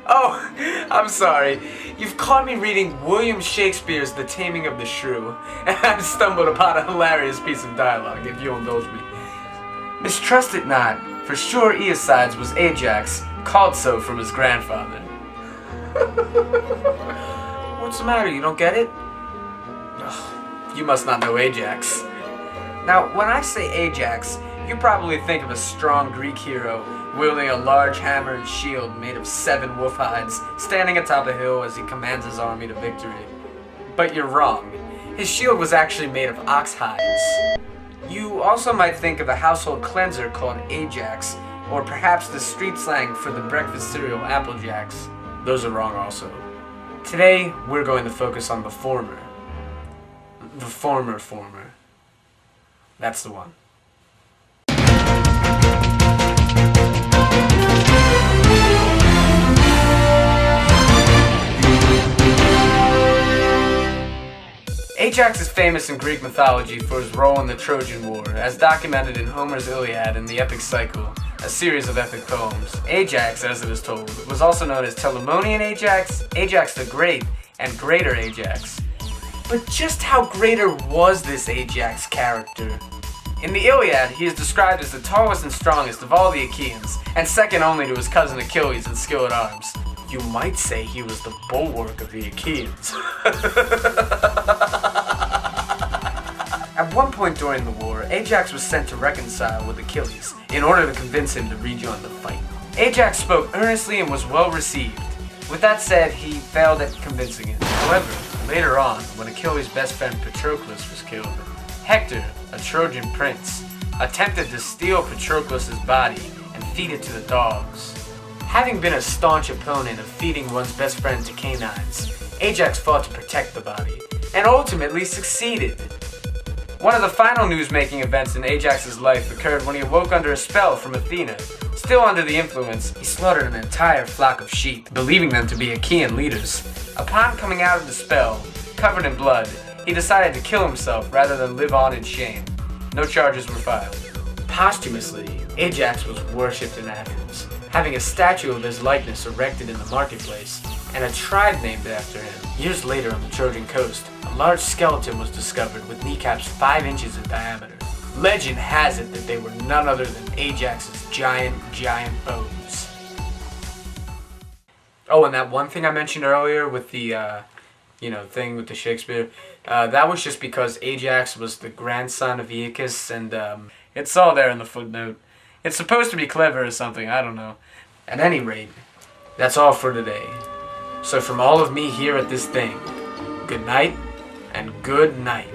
Oh, I'm sorry. You've caught me reading William Shakespeare's The Taming of the Shrew, and I've stumbled upon a hilarious piece of dialogue, if you'll indulge me. Mistrust it not, for sure Aeacides was Ajax, called so from his grandfather. What's the matter, you don't get it? Ugh, you must not know Ajax. Now, when I say Ajax, you probably think of a strong Greek hero wielding a large hammer and shield made of 7 wolf hides, standing atop a hill as he commands his army to victory. But you're wrong. His shield was actually made of ox hides. You also might think of a household cleanser called Ajax, or perhaps the street slang for the breakfast cereal Apple Jacks. Those are wrong also. Today, we're going to focus on the former. The former. That's the one. Ajax is famous in Greek mythology for his role in the Trojan War, as documented in Homer's Iliad and the Epic Cycle, a series of epic poems. Ajax, as it is told, was also known as Telamonian Ajax, Ajax the Great, and Greater Ajax. But just how greater was this Ajax character? In the Iliad, he is described as the tallest and strongest of all the Achaeans, and second only to his cousin Achilles in skill at arms. You might say he was the bulwark of the Achaeans. At one point during the war, Ajax was sent to reconcile with Achilles in order to convince him to rejoin the fight. Ajax spoke earnestly and was well received. With that said, he failed at convincing him. However, later on, when Achilles' best friend Patroclus was killed, Hector, a Trojan prince, attempted to steal Patroclus' body and feed it to the dogs. Having been a staunch opponent of feeding one's best friend to canines, Ajax fought to protect the body, and ultimately succeeded. One of the final news-making events in Ajax's life occurred when he awoke under a spell from Athena. Still under the influence, he slaughtered an entire flock of sheep, believing them to be Achaean leaders. Upon coming out of the spell, covered in blood, he decided to kill himself rather than live on in shame. No charges were filed. Posthumously, Ajax was worshipped in Athens, having a statue of his likeness erected in the marketplace, and a tribe named after him. Years later on the Trojan coast, a large skeleton was discovered with kneecaps 5 inches in diameter. Legend has it that they were none other than Ajax's giant bones. Oh, and that one thing I mentioned earlier with the, thing with the Shakespeare, that was just because Ajax was the grandson of Aeacus, and it's all there in the footnote. It's supposed to be clever or something, I don't know. At any rate, that's all for today. So from all of me here at this thing, good night and good night.